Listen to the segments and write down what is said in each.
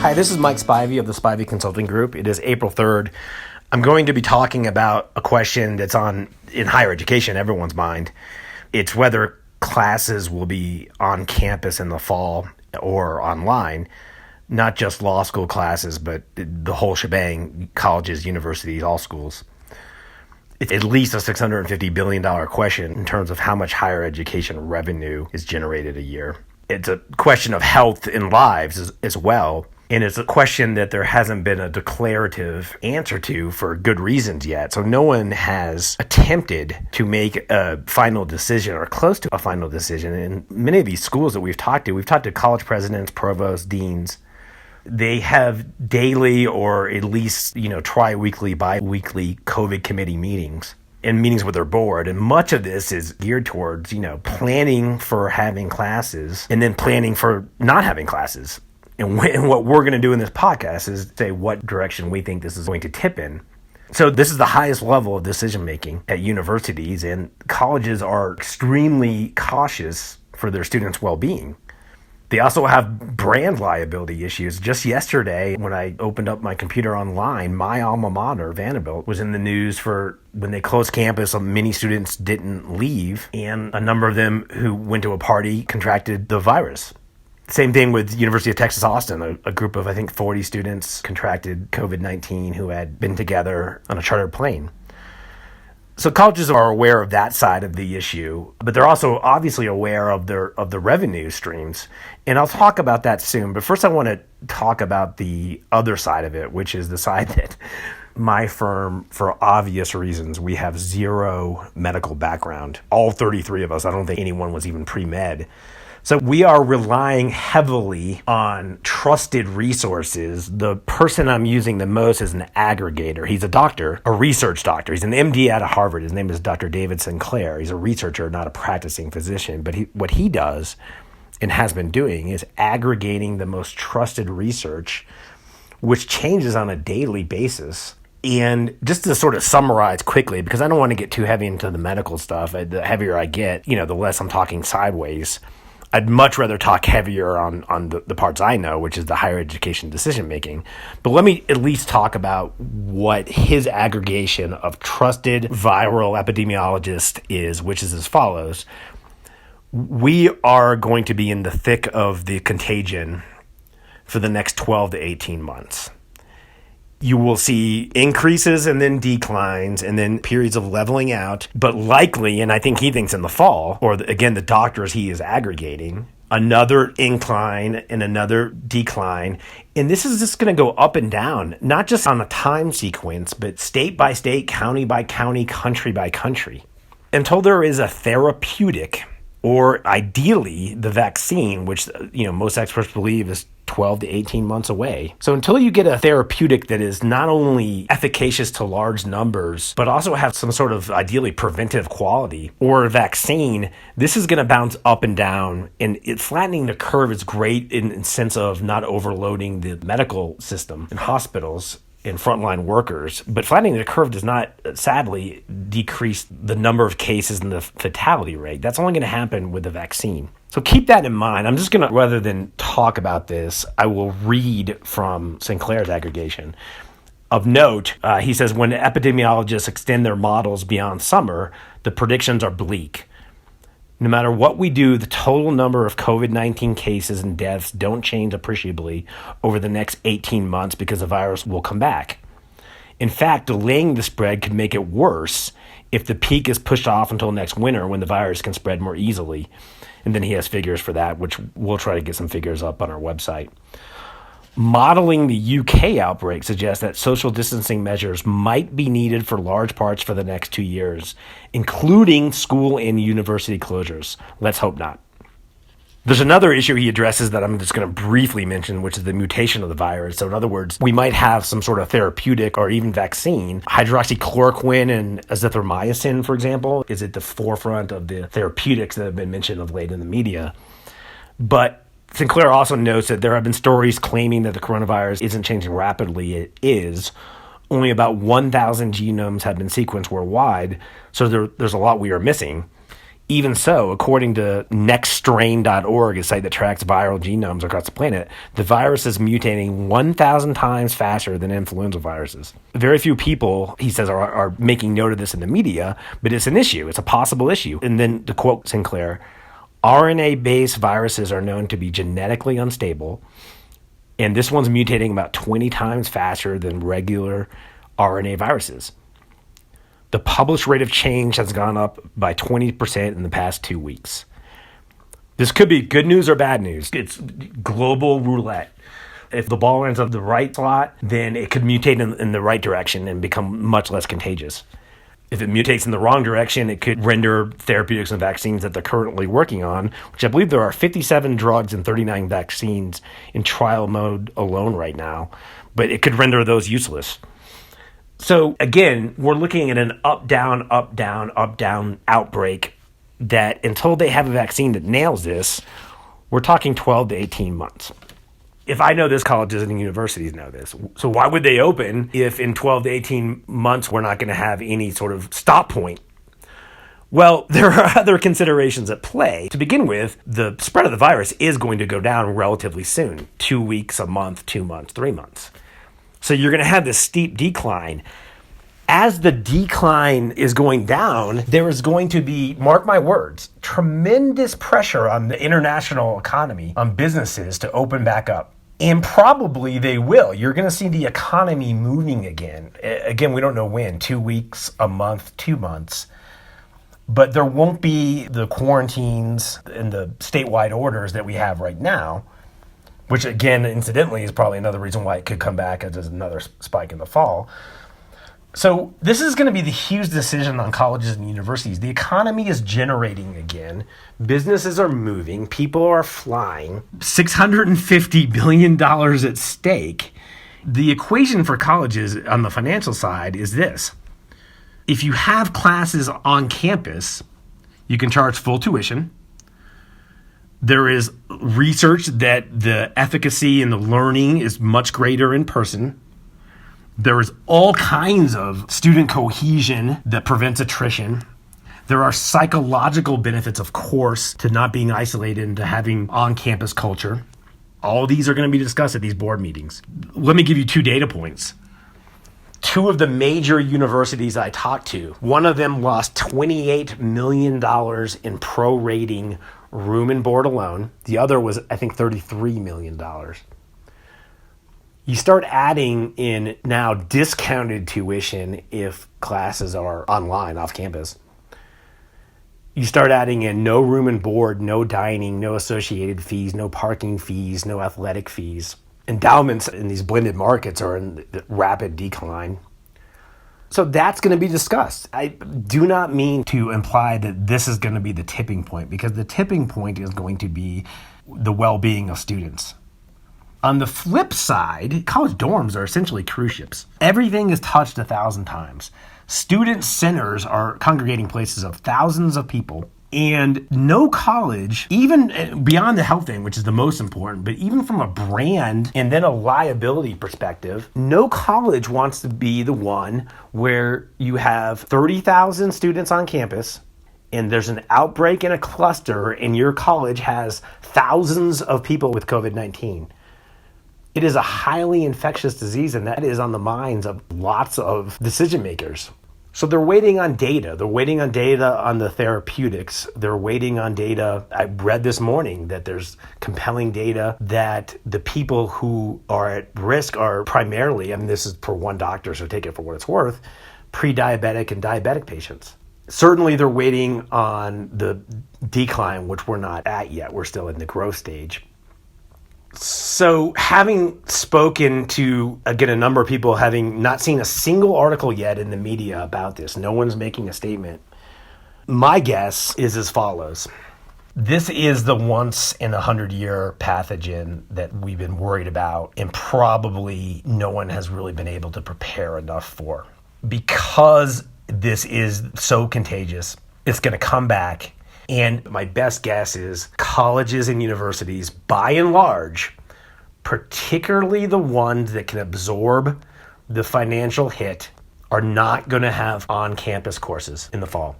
Hi, this is Mike Spivey of the Spivey Consulting Group. It is April 3rd. I'm going to be talking about a question that's in higher education, everyone's mind. It's whether classes will be on campus in the fall or online, not just law school classes, but the whole shebang, colleges, universities, all schools. It's at least a $650 billion question in terms of how much higher education revenue is generated a year. It's a question of health and lives as well. And it's a question that there hasn't been a declarative answer to for good reasons yet. So no one has attempted to make a final decision or close to a final decision. And many of these schools that we've talked to college presidents, provosts, deans. They have daily or at least, tri-weekly, bi-weekly COVID committee meetings and meetings with their board. And much of this is geared towards, planning for having classes and then planning for not having classes. And what we're going to do in this podcast is say what direction we think this is going to tip in. So this is the highest level of decision making at universities, and colleges are extremely cautious for their students' well-being. They also have brand liability issues. Just yesterday, when I opened up my computer online, my alma mater, Vanderbilt, was in the news for when they closed campus. Many students didn't leave, and a number of them who went to a party contracted the virus. Same thing with University of Texas Austin. A group of, I think, 40 students contracted COVID-19 who had been together on a chartered plane. So colleges are aware of that side of the issue, but they're also obviously aware of the revenue streams. And I'll talk about that soon. But first I want to talk about the other side of it, which is the side that my firm, for obvious reasons, we have zero medical background. All 33 of us, I don't think anyone was even pre-med. So we are relying heavily on trusted resources. The person I'm using the most is an aggregator. He's a doctor, a research doctor. He's an MD out of Harvard. His name is Dr. David Sinclair. He's a researcher, not a practicing physician. But what he does and has been doing is aggregating the most trusted research, which changes on a daily basis. And just to sort of summarize quickly, because I don't want to get too heavy into the medical stuff, the heavier I get, the less I'm talking sideways. I'd much rather talk heavier on the parts I know, which is the higher education decision-making. But let me at least talk about what his aggregation of trusted viral epidemiologists is, which is as follows. We are going to be in the thick of the contagion for the next 12 to 18 months. You will see increases and then declines and then periods of leveling out, but likely, and I think he thinks in the fall, or again, the doctors he is aggregating, another incline and another decline. And this is just going to go up and down, not just on a time sequence, but state by state, county by county, country by country. Until there is a therapeutic, or ideally the vaccine, which most experts believe is 12 to 18 months away. So until you get a therapeutic that is not only efficacious to large numbers, but also has some sort of ideally preventive quality, or a vaccine, this is going to bounce up and down. And flattening the curve is great in the sense of not overloading the medical system and hospitals and frontline workers. But flattening the curve does not, sadly, decrease the number of cases and the fatality rate. That's only going to happen with the vaccine. So keep that in mind. I'm just going to, rather than talk about this, I will read from Sinclair's aggregation. Of note, he says, when epidemiologists extend their models beyond summer, the predictions are bleak. No matter what we do, the total number of COVID-19 cases and deaths don't change appreciably over the next 18 months because the virus will come back. In fact, delaying the spread could make it worse if the peak is pushed off until next winter when the virus can spread more easily. And then he has figures for that, which we'll try to get some figures up on our website. Modeling the UK outbreak suggests that social distancing measures might be needed for large parts for the next 2 years, including school and university closures. Let's hope not. There's another issue he addresses that I'm just going to briefly mention, which is the mutation of the virus. So in other words, we might have some sort of therapeutic or even vaccine. Hydroxychloroquine and azithromycin, for example, is at the forefront of the therapeutics that have been mentioned of late in the media. But Sinclair also notes that there have been stories claiming that the coronavirus isn't changing rapidly. It is. Only about 1,000 genomes have been sequenced worldwide, so there's a lot we are missing. Even so, according to nextstrain.org, a site that tracks viral genomes across the planet, the virus is mutating 1,000 times faster than influenza viruses. Very few people, he says, are making note of this in the media, but it's an issue. It's a possible issue. And then to quote Sinclair, RNA-based viruses are known to be genetically unstable, and this one's mutating about 20 times faster than regular RNA viruses. The published rate of change has gone up by 20% in the past 2 weeks. This could be good news or bad news. It's global roulette. If the ball ends up the right slot, then it could mutate in the right direction and become much less contagious. If it mutates in the wrong direction, it could render therapeutics and vaccines that they're currently working on, which I believe there are 57 drugs and 39 vaccines in trial mode alone right now, but it could render those useless. So again, we're looking at an up-down outbreak that until they have a vaccine that nails this, we're talking 12 to 18 months. If I know this, colleges and universities know this. So why would they open if in 12 to 18 months we're not going to have any sort of stop point? Well, there are other considerations at play. To begin with, the spread of the virus is going to go down relatively soon. 2 weeks, a month, 2 months, 3 months. So you're going to have this steep decline. As the decline is going down, there is going to be, mark my words, tremendous pressure on the international economy, on businesses to open back up. And probably they will. You're going to see the economy moving again. Again, we don't know when, 2 weeks, a month, 2 months. But there won't be the quarantines and the statewide orders that we have right now, which again, incidentally, is probably another reason why it could come back as another spike in the fall. So this is going to be the huge decision on colleges and universities. The economy is generating again. Businesses are moving. People are flying. $650 billion at stake. The equation for colleges on the financial side is this. If you have classes on campus, you can charge full tuition. There is research that the efficacy and the learning is much greater in person. There is all kinds of student cohesion that prevents attrition. There are psychological benefits, of course, to not being isolated and to having on-campus culture. All these are going to be discussed at these board meetings. Let me give you 2 data points. 2 of the major universities I talked to, one of them lost $28 million in prorating room and board alone. The other was, I think, $33 million. You start adding in now discounted tuition if classes are online, off campus. You start adding in no room and board, no dining, no associated fees, no parking fees, no athletic fees. Endowments in these blended markets are in rapid decline. So that's going to be discussed. I do not mean to imply that this is going to be the tipping point, because the tipping point is going to be the well-being of students. On the flip side, college dorms are essentially cruise ships. Everything is touched 1,000 times. Student centers are congregating places of thousands of people. And no college, even beyond the health thing, which is the most important, but even from a brand and then a liability perspective, no college wants to be the one where you have 30,000 students on campus and there's an outbreak in a cluster and your college has thousands of people with COVID-19. It is a highly infectious disease, and that is on the minds of lots of decision makers. So they're waiting on data. They're waiting on data on the therapeutics. They're waiting on data. I read this morning that there's compelling data that the people who are at risk are primarily, and this is per one doctor, so take it for what it's worth, pre-diabetic and diabetic patients. Certainly they're waiting on the decline, which we're not at yet. We're still in the growth stage. So having spoken to, again, a number of people, having not seen a single article yet in the media about this, no one's making a statement, my guess is as follows. This is the once in 100-year pathogen that we've been worried about, and probably no one has really been able to prepare enough for. Because this is so contagious, it's going to come back. And my best guess is colleges and universities, by and large, particularly the ones that can absorb the financial hit, are not going to have on-campus courses in the fall.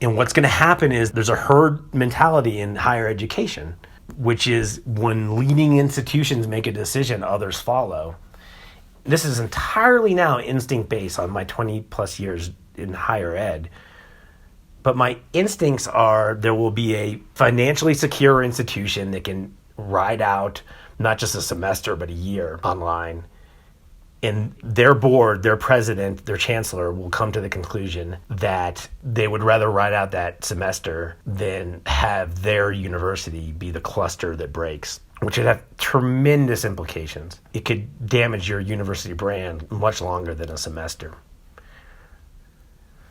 And what's going to happen is there's a herd mentality in higher education, which is when leading institutions make a decision, others follow. This is entirely now instinct-based on my 20 plus years in higher ed. But my instincts are there will be a financially secure institution that can ride out not just a semester, but a year online. And their board, their president, their chancellor will come to the conclusion that they would rather ride out that semester than have their university be the cluster that breaks, which would have tremendous implications. It could damage your university brand much longer than a semester.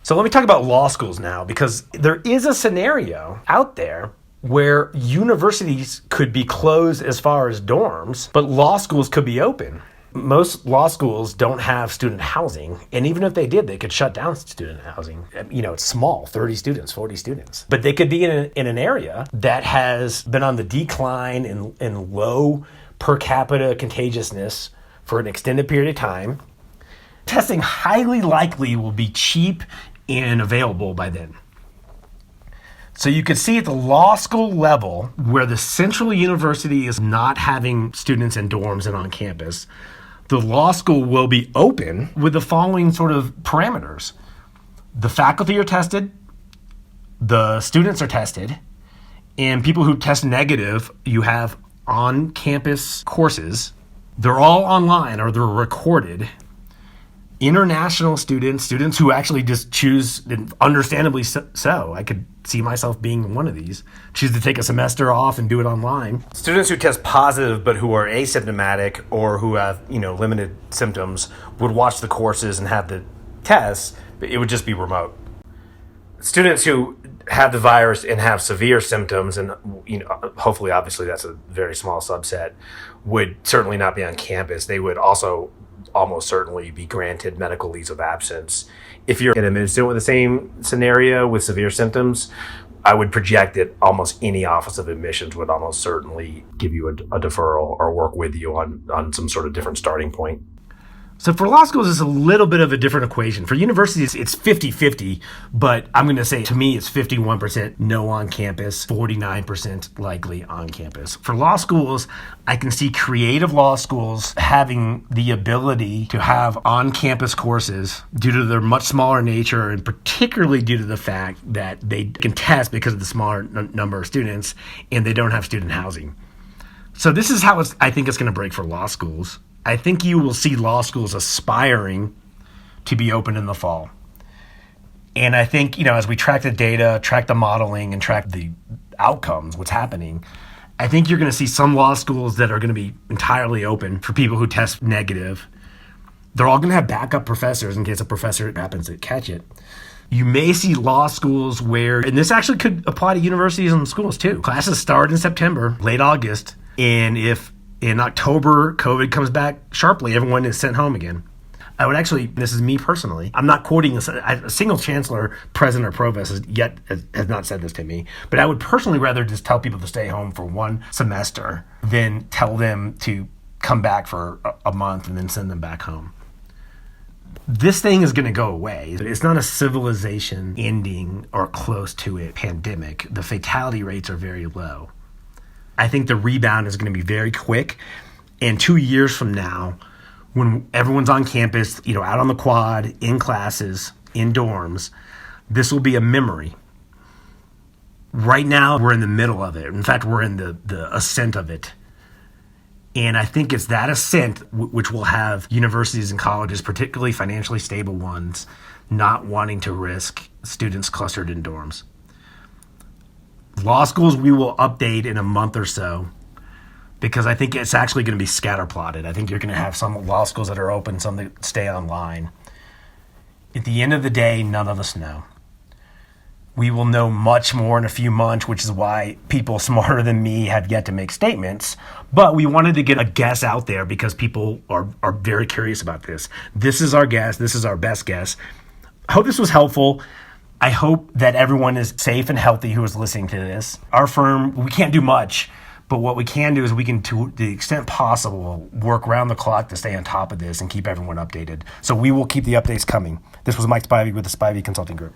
So let me talk about law schools now, because there is a scenario out there where universities could be closed as far as dorms, but law schools could be open. Most law schools don't have student housing, and even if they did, they could shut down student housing. It's small, 30 students, 40 students. But they could be in an area that has been on the decline and low per capita contagiousness for an extended period of time. Testing highly likely will be cheap and available by then. So you could see at the law school level, where the central university is not having students in dorms and on campus, the law school will be open with the following sort of parameters. The faculty are tested, the students are tested, and people who test negative, you have on-campus courses. They're all online or they're recorded. International students who actually just choose, and understandably so, I could see myself being one of these, choose to take a semester off and do it online. Students who test positive but who are asymptomatic or who have, limited symptoms would watch the courses and have the tests, but it would just be remote. Students who have the virus and have severe symptoms, and hopefully, obviously, that's a very small subset, would certainly not be on campus. They would also almost certainly be granted medical leaves of absence. If you're in a student with the same scenario with severe symptoms, I would project that almost any office of admissions would almost certainly give you a deferral or work with you on some sort of different starting point. So for law schools, it's a little bit of a different equation. For universities, it's 50-50, but I'm going to say, to me, it's 51% no on campus, 49% likely on campus. For law schools, I can see creative law schools having the ability to have on-campus courses due to their much smaller nature, and particularly due to the fact that they can test because of the smaller number of students, and they don't have student housing. So this is how I think it's going to break for law schools. I think you will see law schools aspiring to be open in the fall. And I think, as we track the data, track the modeling, and track the outcomes, what's happening, I think you're going to see some law schools that are going to be entirely open for people who test negative. They're all going to have backup professors in case a professor happens to catch it. You may see law schools where, and this actually could apply to universities and schools too, classes start in September, late August, and if in October, COVID comes back sharply, everyone is sent home again. I would actually, this is me personally, I'm not quoting a single chancellor, president, or provost has not said this to me, but I would personally rather just tell people to stay home for one semester than tell them to come back for a month and then send them back home. This thing is going to go away. It's not a civilization ending or close to it pandemic. The fatality rates are very low. I think the rebound is going to be very quick. And 2 years from now, when everyone's on campus, out on the quad, in classes, in dorms, this will be a memory. Right now, we're in the middle of it. In fact, we're in the ascent of it. And I think it's that ascent which will have universities and colleges, particularly financially stable ones, not wanting to risk students clustered in dorms. Law schools, we will update in a month or so, because I think it's actually going to be scatter plotted. I think you're going to have some law schools that are open, some that stay online. At the end of the day, none of us know. We will know much more in a few months, which is why people smarter than me have yet to make statements. But we wanted to get a guess out there because people are very curious about this. This is our guess. This is our best guess. I hope this was helpful. I hope that everyone is safe and healthy who is listening to this. Our firm, we can't do much, but what we can do is we can, to the extent possible, work around the clock to stay on top of this and keep everyone updated. So we will keep the updates coming. This was Mike Spivey with the Spivey Consulting Group.